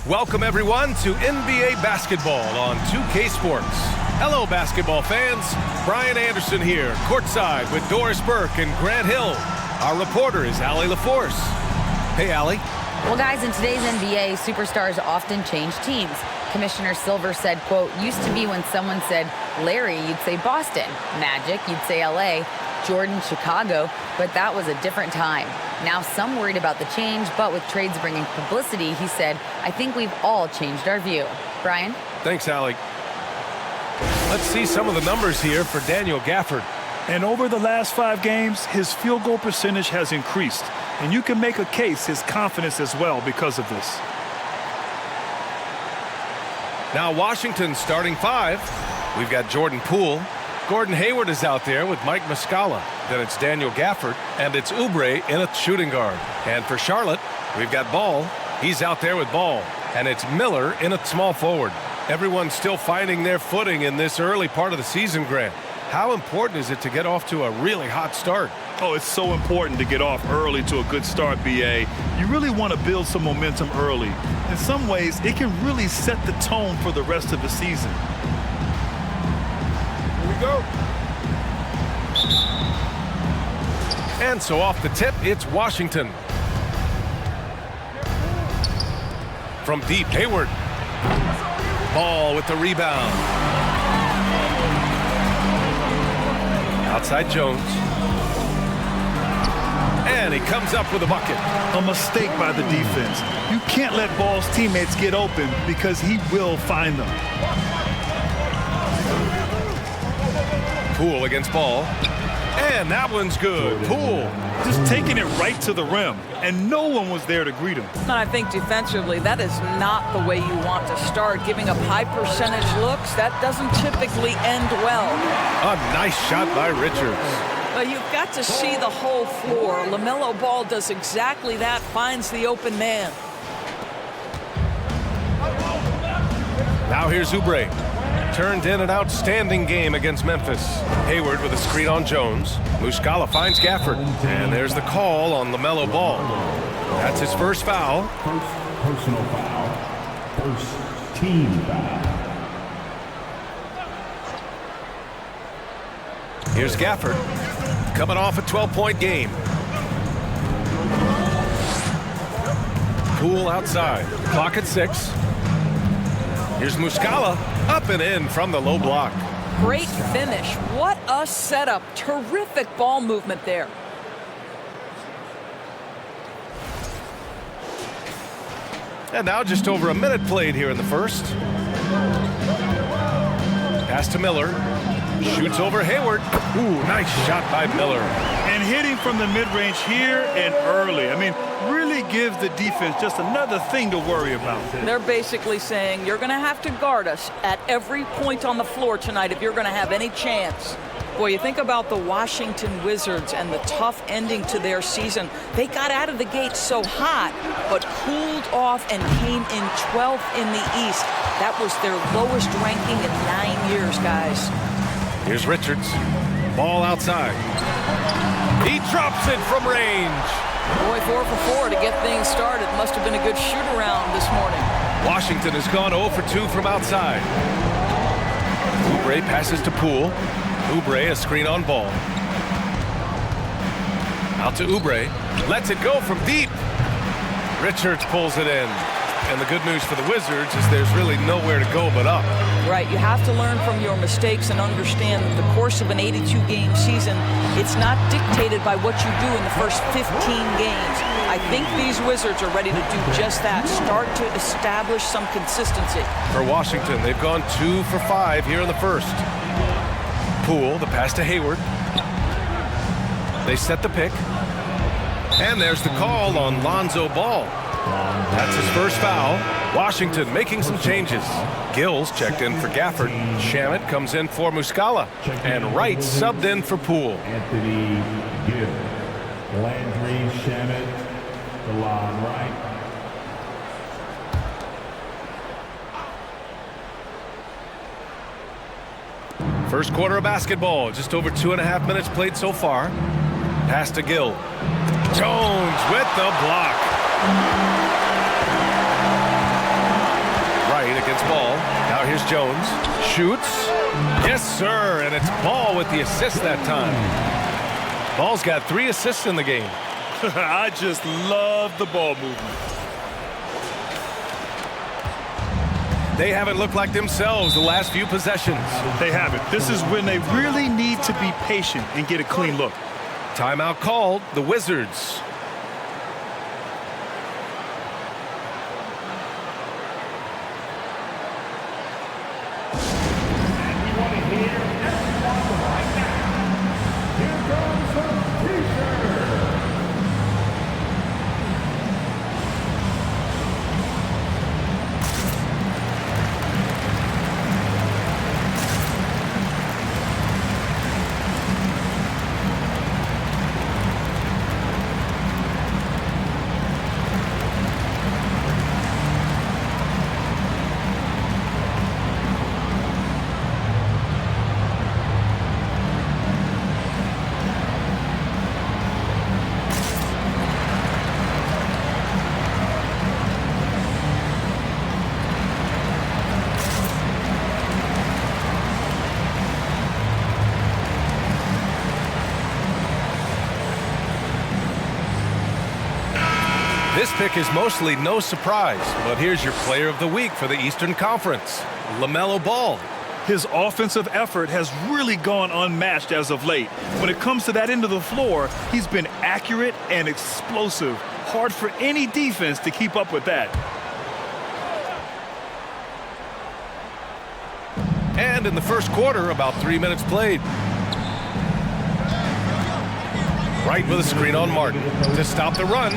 Welcome, everyone, to NBA basketball on 2K Sports. Hello, basketball fans. Brian Anderson here, courtside with Doris Burke and Grant Hill. Our reporter is Allie LaForce. Hey, Allie. Well, guys, in today's NBA, superstars often change teams. Commissioner Silver said, quote, used to be when someone said Larry, you'd say Boston. Magic, you'd say LA. Jordan, Chicago. But that was a different time. Now some worried about the change, but with trades bringing publicity, he said, I think we've all changed our view. Brian? Thanks, Allie. Let's see some of the numbers here for Daniel Gafford. And over the last 5 games, his field goal percentage has increased. And you can make a case his confidence as well because of this. Now Washington's starting 5. We've got Jordan Poole. Gordon Hayward is out there with Mike Muscala. Then it's Daniel Gafford, and it's Oubre in a shooting guard. And for Charlotte, we've got Ball. He's out there with Ball. And it's Miller in a small forward. Everyone's still finding their footing in this early part of the season, Grant. How important is it to get off to a really hot start? Oh, it's so important to get off early to a good start, B.A. You really want to build some momentum early. In some ways, it can really set the tone for the rest of the season. Here we go. And so off the tip, it's Washington. From deep, Hayward. Ball with the rebound. Outside Jones. And he comes up with a bucket. A mistake by the defense. You can't let Ball's teammates get open because he will find them. Poole against Ball. And that one's good. Poole. Just taking it right to the rim. And no one was there to greet him. And I think defensively, that is not the way you want to start. Giving up high percentage looks, that doesn't typically end well. A nice shot by Richards. But you've got to see the whole floor. LaMelo Ball does exactly that, finds the open man. Now here's Oubre. Turned in an outstanding game against Memphis. Hayward with a screen on Jones. Muscala finds Gafford. And there's the call on LaMelo Ball. That's his first foul. First personal foul. First team foul. Here's Gafford. Coming off a 12-point game. Poole outside. Clock at 6. Here's Muscala. Up and in from the low block. Great finish. What a setup. Terrific ball movement there. And now just over a minute played here in the first. Pass to Miller. Shoots over Hayward. Ooh, nice shot by Miller. And hitting from the mid-range here and early. I mean, really gives the defense just another thing to worry about. They're basically saying you're going to have to guard us at every point on the floor tonight if you're going to have any chance. Boy, you think about the Washington Wizards and the tough ending to their season. They got out of the gate so hot, but cooled off and came in 12th in the East. That was their lowest ranking in 9 years, guys. Here's Richards. Ball outside. He drops it from range. Boy, 4 for 4 to get things started. Must have been a good shoot-around this morning. Washington has gone 0 for 2 from outside. Oubre passes to Poole. Oubre, a screen on Ball. Out to Oubre. Lets it go from deep. Richards pulls it in. And the good news for the Wizards is there's really nowhere to go but up. Right, you have to learn from your mistakes and understand that the course of an 82-game season, it's not dictated by what you do in the first 15 games. I think these Wizards are ready to do just that, start to establish some consistency. For Washington, they've gone 2 for 5 here in the first. Poole, the pass to Hayward. They set the pick. And there's the call on Lonzo Ball. That's his first foul. Washington making some changes. Gills checked in for Gafford. Shamet comes in for Muscala. And Wright subbed in for Poole. Anthony Gill. Landry Shamet. DeLon Wright. First quarter of basketball. Just over 2.5 minutes played so far. Pass to Gill. Jones with the block. ball. Now here's Jones. Shoots. Yes, sir. And it's Ball with the assist that time. Ball's got 3 assists in the game. I just love the ball movement. They haven't looked like themselves the last few possessions. They haven't. This is when they really need to be patient and get a clean look. Timeout called. The Wizards. This pick is mostly no surprise, but here's your player of the week for the Eastern Conference, LaMelo Ball. His offensive effort has really gone unmatched as of late. When it comes to that end of the floor, he's been accurate and explosive. Hard for any defense to keep up with that. And in the first quarter, about 3 minutes played. Right with a screen on Martin to stop the run.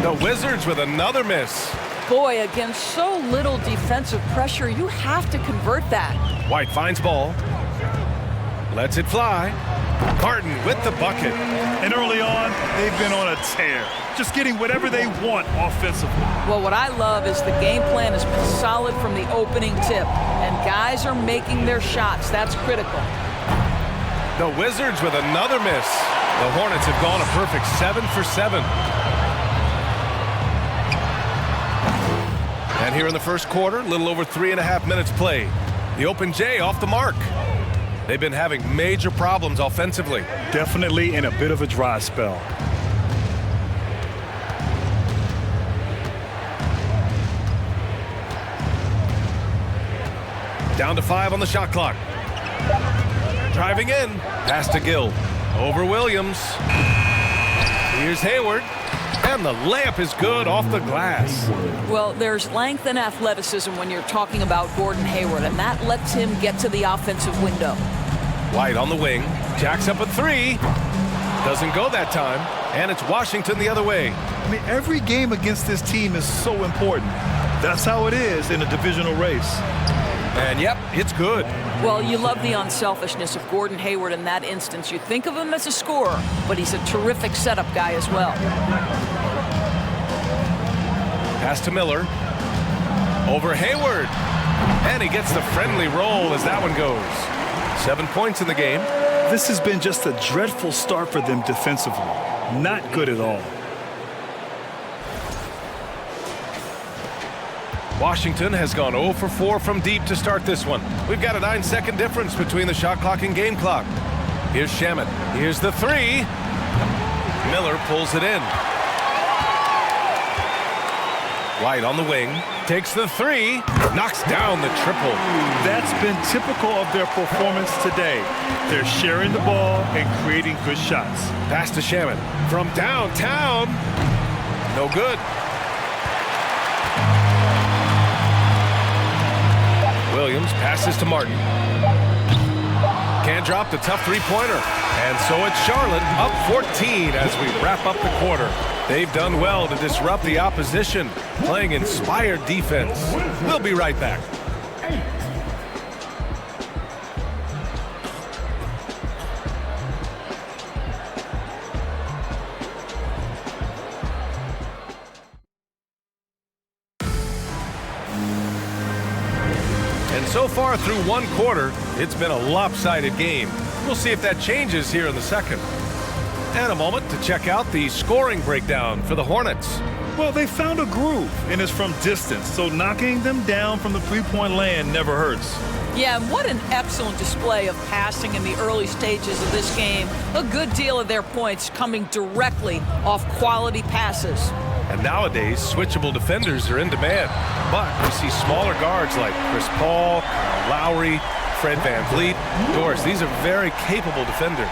The Wizards with another miss. Boy, against so little defensive pressure, you have to convert that. White finds Ball. Lets it fly. Martin with the bucket. And early on, they've been on a tear. Just getting whatever they want offensively. Well, what I love is the game plan has been solid from the opening tip. And guys are making their shots. That's critical. The Wizards with another miss. The Hornets have gone a perfect 7 for 7. And here in the first quarter, a little over 3.5 minutes played. The open J off the mark. They've been having major problems offensively. Definitely in a bit of a dry spell. Down to 5 on the shot clock. Driving in. Pass to Gill. Over Williams. Here's Hayward. And the layup is good off the glass. Well, there's length and athleticism when you're talking about Gordon Hayward, and that lets him get to the offensive window. White on the wing. Jacks up a 3. Doesn't go that time. And it's Washington the other way. I mean, every game against this team is so important. That's how it is in a divisional race. And yep, it's good. Well, you love the unselfishness of Gordon Hayward in that instance. You think of him as a scorer, but he's a terrific setup guy as well. Pass to Miller. Over Hayward. And he gets the friendly roll as that one goes. 7 points in the game. This has been just a dreadful start for them defensively. Not good at all. Washington has gone 0 for 4 from deep to start this one. We've got a 9-second difference between the shot clock and game clock. Here's Shamet. Here's the 3. Miller pulls it in. White on the wing. Takes the 3. Knocks down the triple. That's been typical of their performance today. They're sharing the ball and creating good shots. Pass to Shamet. From downtown. No good. Williams passes to Martin. Can't drop the tough three-pointer. And so it's Charlotte up 14 as we wrap up the quarter. They've done well to disrupt the opposition, playing inspired defense. We'll be right back. And so far through one quarter, it's been a lopsided game. We'll see if that changes here in the second. And a moment to check out the scoring breakdown for the Hornets. Well, they found a groove, and it's from distance, so knocking them down from the three-point land never hurts. Yeah, and what an excellent display of passing in the early stages of this game. A good deal of their points coming directly off quality passes. And nowadays, switchable defenders are in demand. But we see smaller guards like Chris Paul, Kyle Lowry, Fred VanVleet. Doris, these are very capable defenders.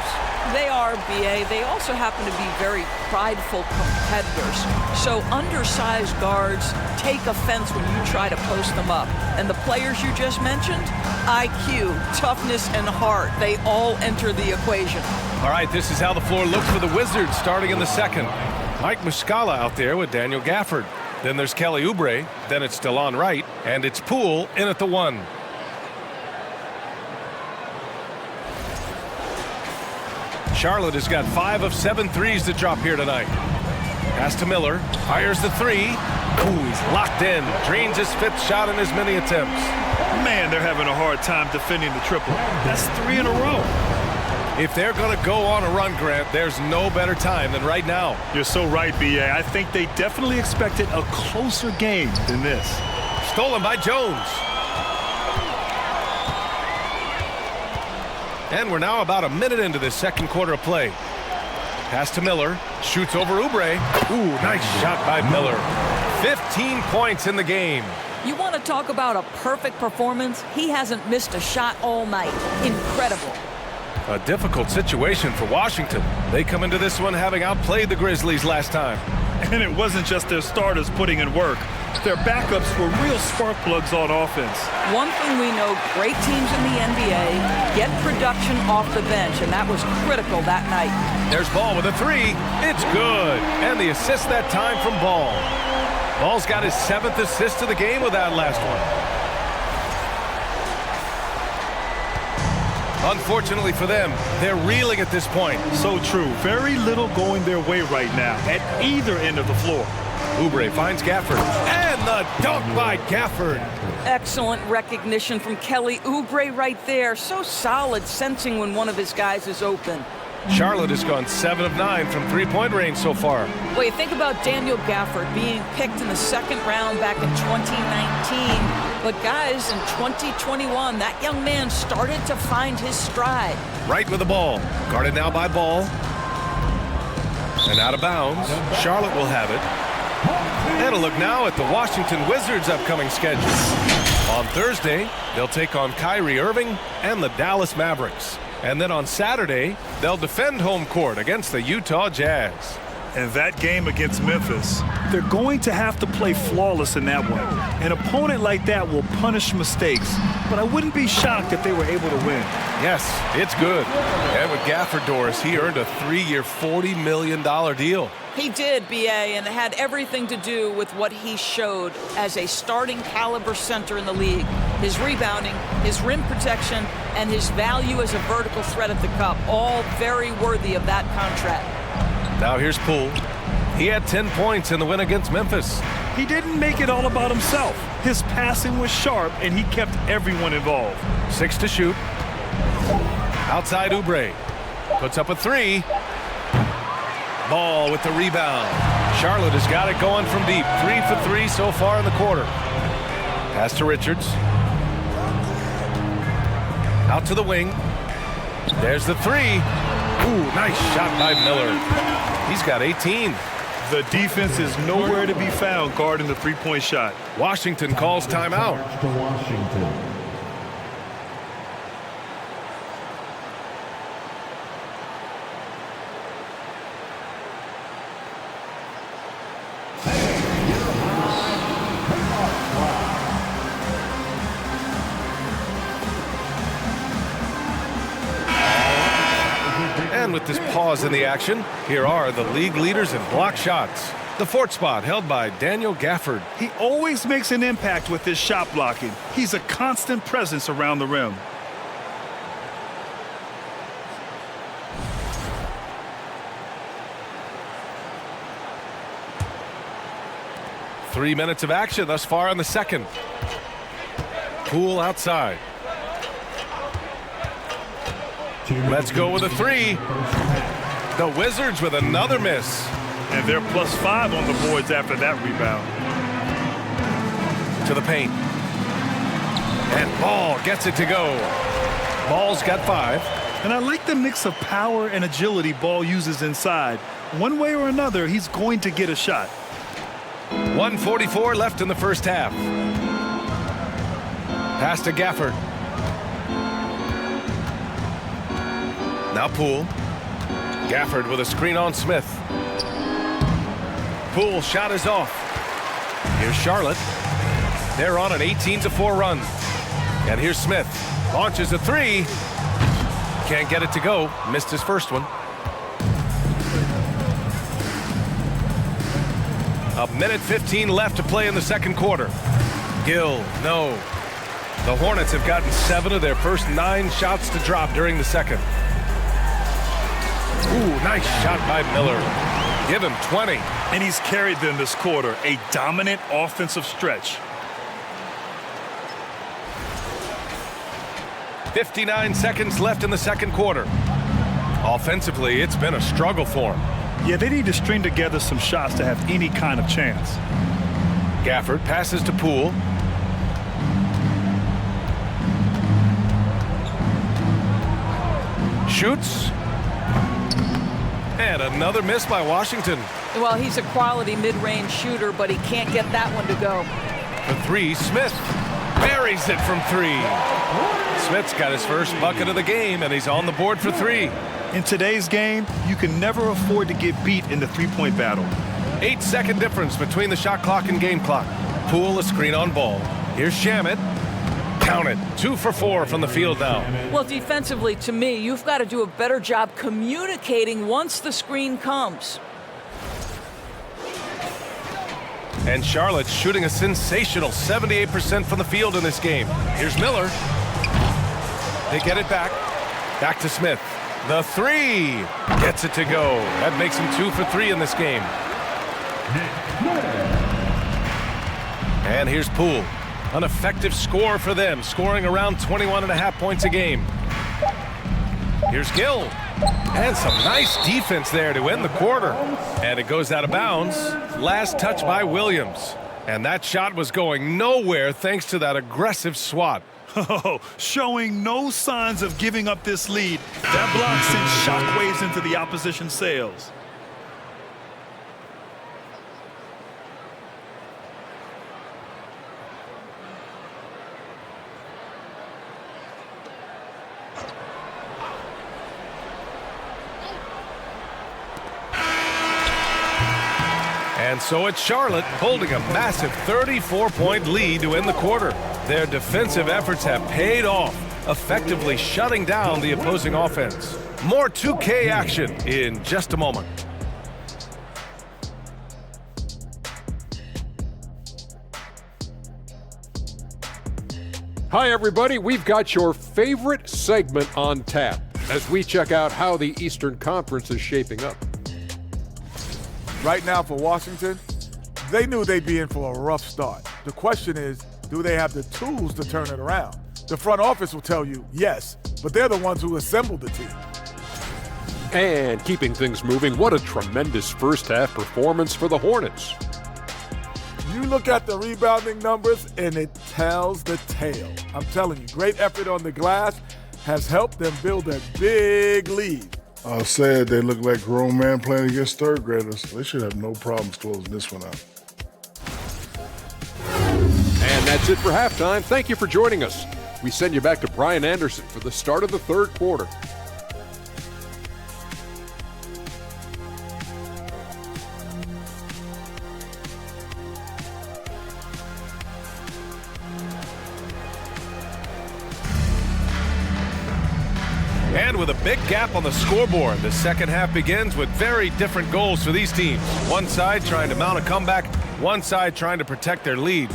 They are, B.A. They also happen to be very prideful competitors. So undersized guards take offense when you try to post them up. And the players you just mentioned, IQ, toughness, and heart, they all enter the equation. All right, this is how the floor looks for the Wizards starting in the second. Mike Muscala out there with Daniel Gafford. Then there's Kelly Oubre. Then it's DeLon Wright. And it's Poole in at the 1. Charlotte has got 5 of 7 threes to drop here tonight. Pass to Miller. Fires the 3. Ooh, he's locked in. Drains his 5th shot in as many attempts. Man, they're having a hard time defending the triple. That's 3 in a row. If they're going to go on a run, Grant, there's no better time than right now. You're so right, B.A. I think they definitely expected a closer game than this. Stolen by Jones. And we're now about a minute into this second quarter of play. Pass to Miller. Shoots over Oubre. Ooh, nice shot by Miller. 15 points in the game. You want to talk about a perfect performance? He hasn't missed a shot all night. Incredible. A difficult situation for Washington. They come into this one having outplayed the Grizzlies last time. And it wasn't just their starters putting in work. Their backups were real spark plugs on offense. One thing we know, great teams in the NBA get production off the bench, and that was critical that night. There's Ball with a 3. It's good. And the assist that time from Ball. Ball's got his 7th assist of the game with that last one. Unfortunately for them, they're reeling at this point. So true. Very little going their way right now at either end of the floor. Oubre finds Gafford. And the dunk by Gafford. Excellent recognition from Kelly Oubre right there. So solid, sensing when one of his guys is open. Charlotte has gone 7 of 9 from three-point range so far. Well, you think about Daniel Gafford being picked in the second round back in 2019. But guys, in 2021, that young man started to find his stride. Right with the ball. Guarded now by Ball. And out of bounds. Charlotte will have it. And a look now at the Washington Wizards' upcoming schedule. On Thursday, they'll take on Kyrie Irving and the Dallas Mavericks. And then on Saturday, they'll defend home court against the Utah Jazz. And that game against Memphis, they're going to have to play flawless in that one. An opponent like that will punish mistakes, but I wouldn't be shocked if they were able to win. Yes, it's good. And with Gafford, Doris, he earned a 3-year, $40 million deal. He did, B.A., and it had everything to do with what he showed as a starting caliber center in the league. His rebounding, his rim protection, and his value as a vertical threat at the cup, all very worthy of that contract. Now here's Poole. He had 10 points in the win against Memphis. He didn't make it all about himself. His passing was sharp, and he kept everyone involved. 6 to shoot. Outside Oubre. Puts up a 3. Ball with the rebound. Charlotte has got it going from deep. 3 for 3 so far in the quarter. Pass to Richards. Out to the wing. There's the 3. Ooh, nice shot by Miller. He's got 18. The defense is nowhere to be found guarding the three-point shot. Washington calls timeout. To Washington. And with this pause in the action, here are the league leaders in block shots. The 4th spot held by Daniel Gafford. He always makes an impact with his shot blocking. He's a constant presence around the rim. Three minutes of action thus far in the second. Poole outside. Let's go with a 3. The Wizards with another miss. And they're +5 on the boards after that rebound. To the paint. And Ball gets it to go. Ball's got 5. And I like the mix of power and agility Ball uses inside. One way or another, he's going to get a shot. 1:44 left in the first half. Pass to Gafford. Now Poole. Gafford with a screen on Smith. Poole shot is off. Here's Charlotte. They're on an 18-4 run. And here's Smith. Launches a 3. Can't get it to go. Missed his first one. 1:15 left to play in the second quarter. Gill, no. The Hornets have gotten 7 of their first 9 shots to drop during the second. Ooh, nice shot by Miller. Give him 20. And he's carried them this quarter. A dominant offensive stretch. 59 seconds left in the second quarter. Offensively, it's been a struggle for him. Yeah, they need to string together some shots to have any kind of chance. Gafford passes to Poole. Shoots. And another miss by Washington. Well, he's a quality mid-range shooter, but he can't get that one to go. For 3, Smith buries it from 3. Smith's got his first bucket of the game, and he's on the board for 3. In today's game, you can never afford to get beat in the three-point battle. 8-second difference between the shot clock and game clock. Poole a screen on Ball. Here's Shamet. Count it. 2 for 4 from the field now. Well, defensively, to me, you've got to do a better job communicating once the screen comes. And Charlotte's shooting a sensational 78% from the field in this game. Here's Miller. They get it back. Back to Smith. The 3 gets it to go. That makes him 2 for 3 in this game. And here's Poole. An effective score for them, scoring around 21.5 points a game. Here's Gill. And some nice defense there to end the quarter. And it goes out of bounds. Last touch by Williams. And that shot was going nowhere thanks to that aggressive swat. Oh, showing no signs of giving up this lead. That block sent shockwaves into the opposition sails. And so it's Charlotte holding a massive 34-point lead to end the quarter. Their defensive efforts have paid off, effectively shutting down the opposing offense. More 2K action in just a moment. Hi, everybody. We've got your favorite segment on tap as we check out how the Eastern Conference is shaping up. Right now for Washington, they knew they'd be in for a rough start. The question is, do they have the tools to turn it around? The front office will tell you yes, but they're the ones who assembled the team. And keeping things moving, what a tremendous first-half performance for the Hornets. You look at the rebounding numbers, and it tells the tale. I'm telling you, great effort on the glass has helped them build a big lead. Said they look like grown men playing against third graders. They should have no problems closing this one out. And that's it for halftime. Thank you for joining us. We send you back to Brian Anderson for the start of the third quarter. And with a big gap on the scoreboard, the second half begins with very different goals for these teams. One side trying to mount a comeback, one side trying to protect their lead.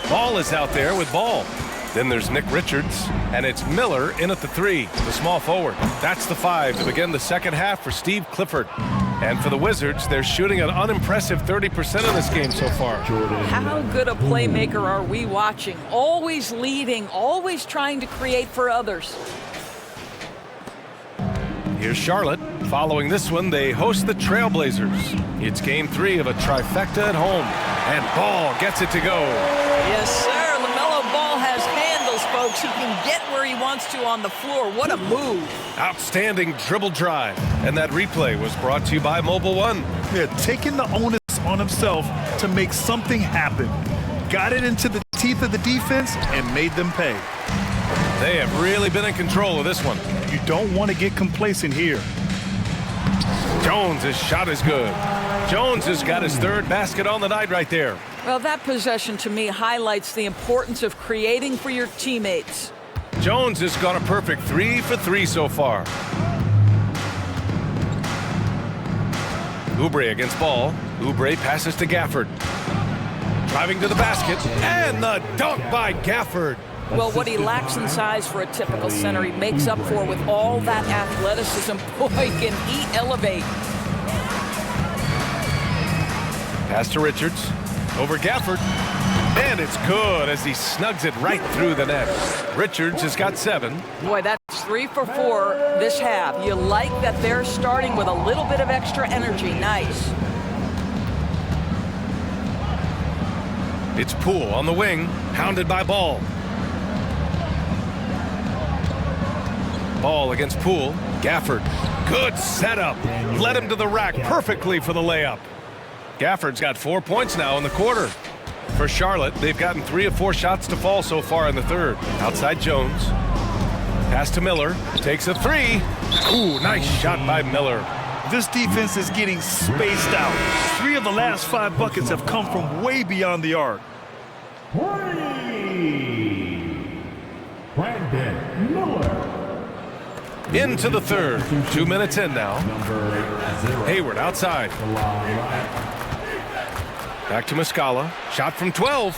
Ball is out there with Ball. Then there's Nick Richards, and it's Miller in at the 3, the small forward. That's the 5 to begin the second half for Steve Clifford. And for the Wizards, they're shooting an unimpressive 30% in this game so far. How good a playmaker are we watching? Always leading, always trying to create for others. Here's Charlotte. Following this one, they host the Trailblazers. It's game 3 of a trifecta at home. And Ball gets it to go. Yes, sir. LaMelo Ball has handles, folks. He can get where he wants to on the floor. What a move. Outstanding dribble drive. And that replay was brought to you by Mobile One. Yeah, taking the onus on himself to make something happen. Got it into the teeth of the defense and made them pay. They have really been in control of this one. You don't want to get complacent here. Jones' shot is good. Jones has got his 3rd basket on the night right there. Well, that possession to me highlights the importance of creating for your teammates. Jones has got a perfect 3 for 3 so far. Oubre against Ball. Oubre passes to Gafford. Driving to the basket, and the dunk by Gafford. Well, what he lacks in size for a typical center, he makes up for with all that athleticism. Boy, can he elevate. Pass to Richards. Over Gafford. And it's good as he snugs it right through the net. Richards has got 7. Boy, that's 3 for 4 this half. You like that they're starting with a little bit of extra energy. Nice. It's Poole on the wing, hounded by Ball. Ball against Poole. Gafford. Good setup. Led him to the rack perfectly for the layup. Gafford's got 4 points now in the quarter. For Charlotte, they've gotten 3 of 4 shots to fall so far in the 3rd. Outside Jones. Pass to Miller. Takes a 3. Ooh, nice shot by Miller. This defense is getting spaced out. 3 of the last 5 buckets have come from way beyond the arc. Brandon Miller. Into the 3rd. 2 minutes in now. Hayward outside. Back to Muscala. Shot from 12.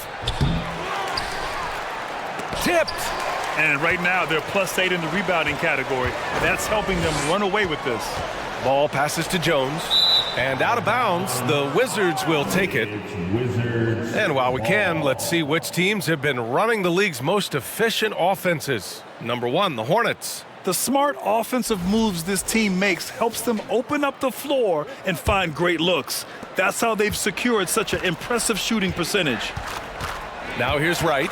Tipped. And right now they're +8 in the rebounding category. That's helping them run away with this. Ball passes to Jones. And out of bounds, the Wizards will take it. And while we can, let's see which teams have been running the league's most efficient offenses. Number 1, the Hornets. The smart offensive moves this team makes helps them open up the floor and find great looks. That's how they've secured such an impressive shooting percentage. Now here's Wright.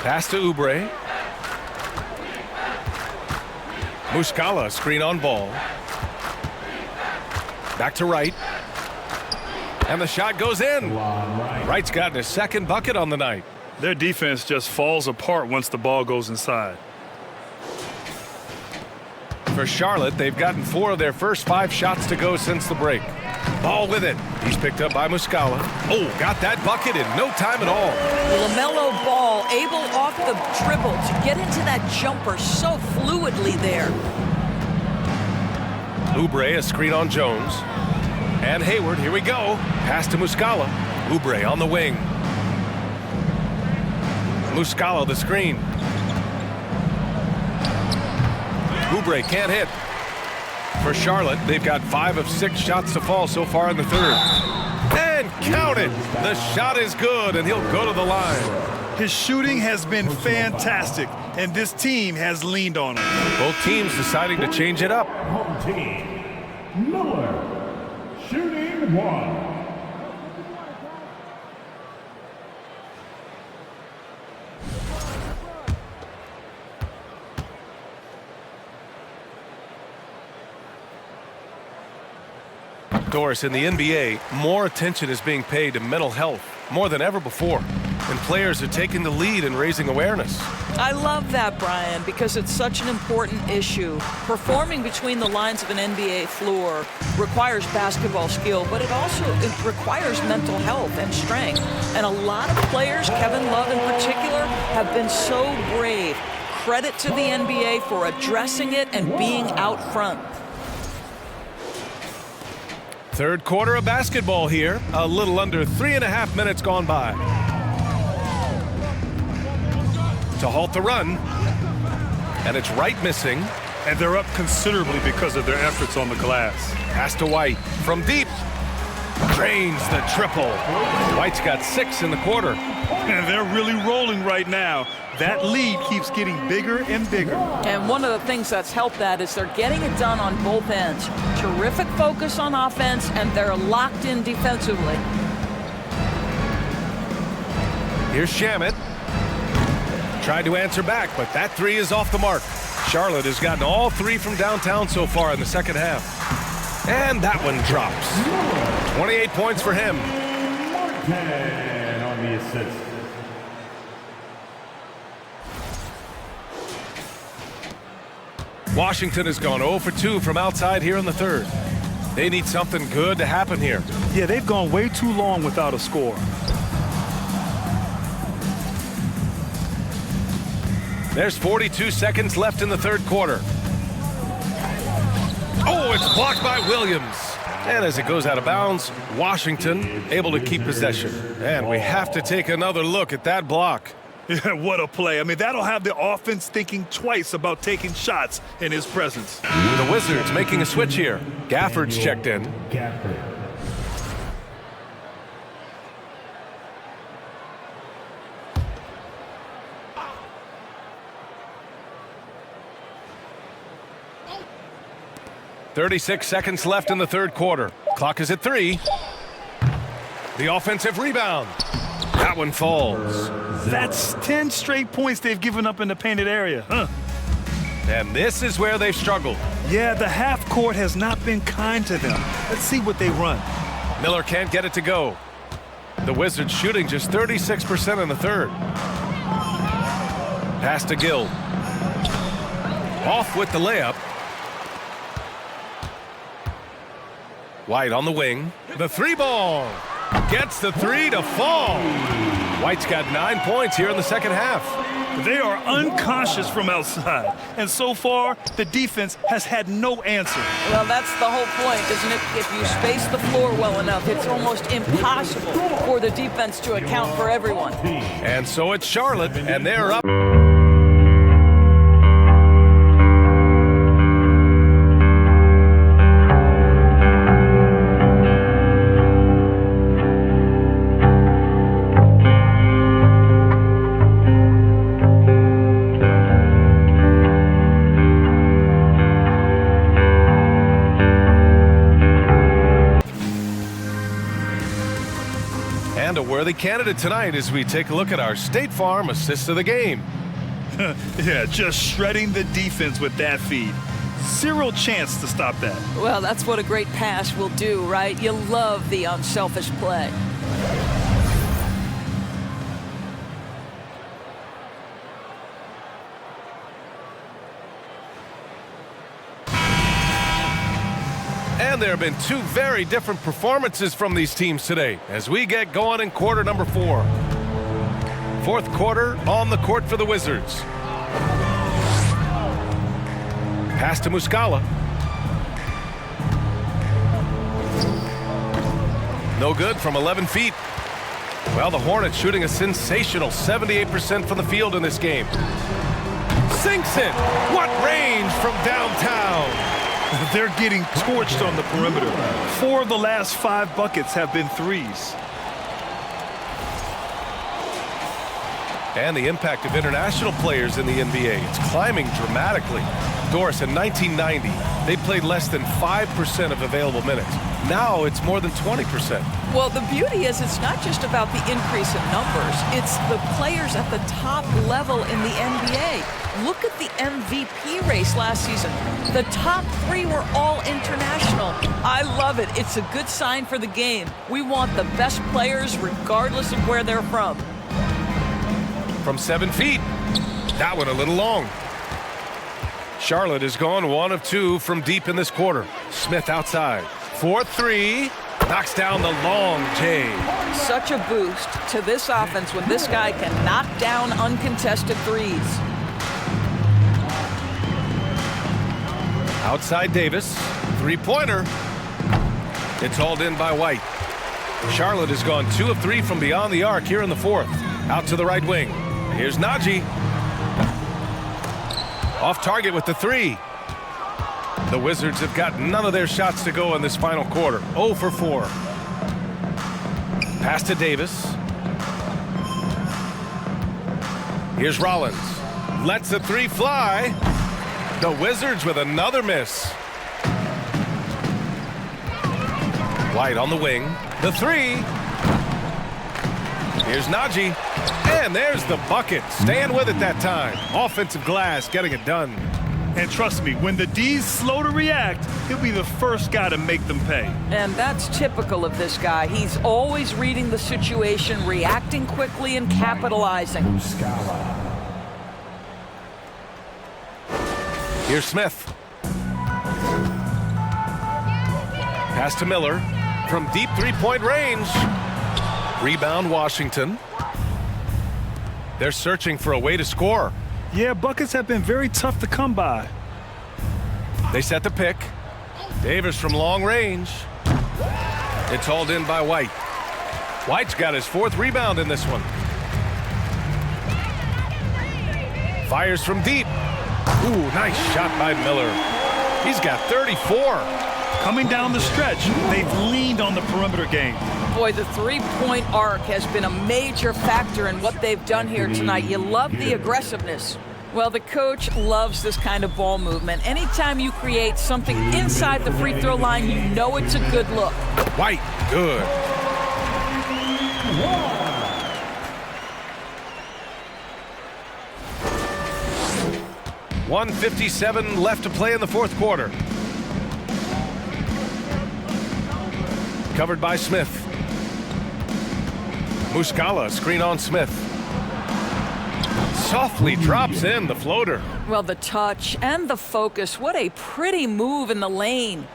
Pass to Oubre. Muscala, screen on Ball. Back to Wright. And the shot goes in. Wright's gotten his 2nd bucket on the night. Their defense just falls apart once the ball goes inside. For Charlotte, they've gotten 4 of their first 5 shots to go since the break. Ball with it. He's picked up by Muscala. Oh, got that bucket in no time at all. LaMelo Ball able off the dribble to get into that jumper so fluidly there. Oubre, a screen on Jones. And Hayward, here we go. Pass to Muscala. Oubre on the wing. Muscala, the screen. Oubre can't hit. For Charlotte, they've got 5 of 6 shots to fall so far in the 3rd. And count it! The shot is good, and he'll go to the line. His shooting has been fantastic, and this team has leaned on him. Both teams deciding to change it up. Home team. Miller. Shooting 1. Doris, in the NBA, more attention is being paid to mental health more than ever before. And players are taking the lead in raising awareness. I love that, Brian, because it's such an important issue. Performing between the lines of an NBA floor requires basketball skill, but it requires mental health and strength. And a lot of players, Kevin Love in particular, have been so brave. Credit to the NBA for addressing it and being out front. 3rd quarter of basketball here. A little under 3.5 minutes gone by. To halt the run. And it's Wright missing. And they're up considerably because of their efforts on the glass. Pass to White from deep. drains the triple. White's got 6 in the quarter. And they're really rolling right now. That lead keeps getting bigger and bigger. And one of the things that's helped that is they're getting it done on both ends. Terrific focus on offense, and they're locked in defensively. Here's Shamet. Tried to answer back, but that 3 is off the mark. Charlotte has gotten all 3 from downtown so far in the second half. And that one drops. 28 points for him. 10 on the assist. Washington has gone 0 for 2 from outside here in the third. They need something good to happen here. Yeah, they've gone way too long without a score. There's 42 seconds left in the third quarter. Oh, it's blocked by Williams. And as it goes out of bounds, Washington able to keep possession. And we have to take another look at that block. Yeah, what a play. I mean, that'll have the offense thinking twice about taking shots in his presence. The Wizards making a switch here. Gafford's checked in. Gafford. .36 seconds left in the third quarter. Clock is at 3. The offensive rebound. That one falls. That's 10 straight points they've given up in the painted area, huh? And this is where they've struggled. Yeah, the half court has not been kind to them. Let's see what they run. Miller can't get it to go. The Wizards shooting just 36% in the third. Pass to Gill. Off with the layup. White on the wing. The 3 ball. Gets the 3 to fall. White's got 9 points here in the second half. They are unconscious from outside. And so far, the defense has had no answer. Well, that's the whole point, isn't it? If you space the floor well enough, it's almost impossible for the defense to account for everyone. And so it's Charlotte, and they're up. And a worthy candidate tonight as we take a look at our State Farm assist of the game. Yeah, just shredding the defense with that feed. Zero chance to stop that. Well, that's what a great pass will do, right? You love the unselfish play. And there have been 2 very different performances from these teams today as we get going in quarter number 4. Fourth quarter on the court for the Wizards. Pass to Muscala. No good from 11 feet. Well, the Hornets shooting a sensational 78% from the field in this game. Sinks it. What range from downtown. They're getting torched on the perimeter. 4 of the last 5 buckets have been threes. And the impact of international players in the NBA. It's climbing dramatically. Doris, in 1990, they played less than 5% of available minutes. Now it's more than 20%. Well, the beauty is it's not just about the increase in numbers. It's the players at the top level in the NBA. Look at the MVP race last season. The top 3 were all international. I love it. It's a good sign for the game. We want the best players regardless of where they're from. From 7 feet. That one a little long. Charlotte has gone 1 of 2 from deep in this quarter. Smith outside. 4-3. Knocks down the long J. Such a boost to this offense when this guy can knock down uncontested threes. Outside Davis. 3-pointer. It's hauled in by White. Charlotte has gone 2 of 3 from beyond the arc here in the fourth. Out to the right wing. Here's Najee. Off target with the 3. The Wizards have got none of their shots to go in this final quarter. 0 for 4. Pass to Davis. Here's Rollins. Lets the three fly. The Wizards with another miss. White on the wing. The three. Here's Najee. And there's the bucket. Staying with it that time. Offensive glass getting it done. And trust me, when the D's slow to react, he'll be the first guy to make them pay. And that's typical of this guy. He's always reading the situation, reacting quickly, and capitalizing. Here's Smith. Pass to Miller from deep three-point range. Rebound Washington. They're searching for a way to score. Yeah, buckets have been very tough to come by. They set the pick. Davis from long range. It's hauled in by White. White's got his 4th rebound in this one. Fires from deep. Ooh, nice shot by Miller. He's got 34. Coming down the stretch, they've leaned on the perimeter game. Boy, the three-point arc has been a major factor in what they've done here tonight. You love the aggressiveness. Well, the coach loves this kind of ball movement. Anytime you create something inside the free throw line, you know it's a good look. White, good. .157 left to play in the 4th quarter. Covered by Smith. Muscala, screen on Smith. Softly drops in the floater. Well, the touch and the focus. What a pretty move in the lane.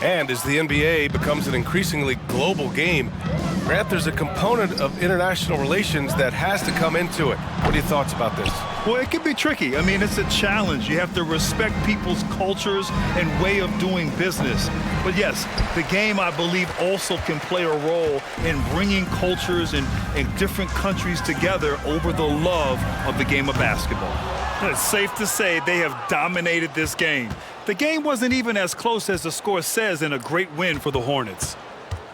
And as the NBA becomes an increasingly global game, Grant, there's a component of international relations that has to come into it. What are your thoughts about this? Well, it can be tricky. I mean, it's a challenge. You have to respect people's cultures and way of doing business. But yes, the game, I believe, also can play a role in bringing cultures in different countries together over the love of the game of basketball. It's safe to say they have dominated this game. The game wasn't even as close as the score says in a great win for the Hornets.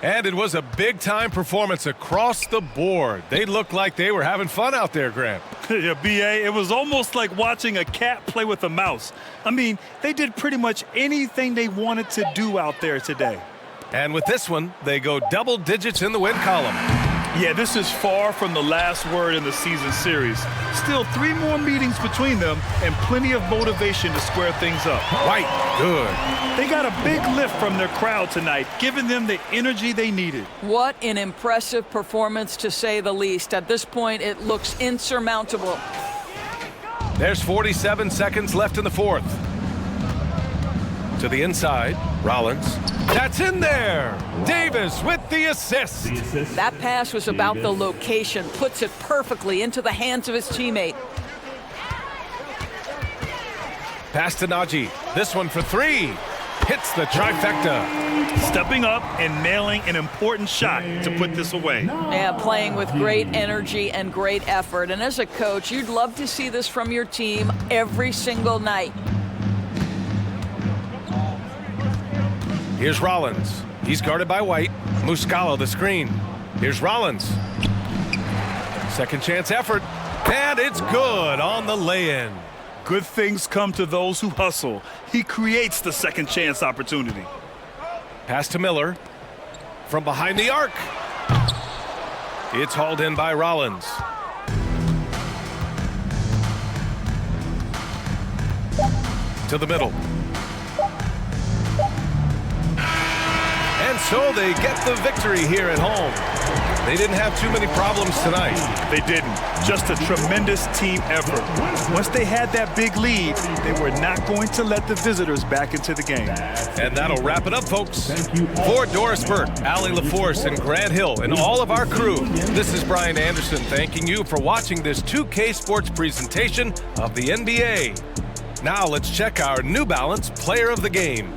And it was a big-time performance across the board. They looked like they were having fun out there, Grant. Yeah, B.A., it was almost like watching a cat play with a mouse. I mean, they did pretty much anything they wanted to do out there today. And with this one, they go double digits in the win column. Yeah, this is far from the last word in the season series. Still 3 more meetings between them and plenty of motivation to square things up. White, good. They got a big lift from their crowd tonight, giving them the energy they needed. What an impressive performance, to say the least. At this point, it looks insurmountable. There's 47 seconds left in the 4th. To the inside, Rollins. That's in there. Davis with the assist. That pass was about the location. Puts it perfectly into the hands of his teammate. Pass to Najee. This one for 3. Hits the trifecta. Stepping up and nailing an important shot to put this away. Yeah, playing with great energy and great effort. And as a coach, you'd love to see this from your team every single night. Here's Rollins. He's guarded by White. Muscala the screen. Here's Rollins. Second chance effort. And it's good on the lay-in. Good things come to those who hustle. He creates the second chance opportunity. Pass to Miller. From behind the arc. It's hauled in by Rollins. To the middle. And so they get the victory here at home. They didn't have too many problems tonight. They didn't. Just a tremendous team effort. Once they had that big lead, they were not going to let the visitors back into the game. And that'll wrap it up, folks. For Doris Burke, Allie LaForce, and Grant Hill, and all of our crew, this is Brian Anderson thanking you for watching this 2K Sports presentation of the NBA. Now let's check our New Balance Player of the Game.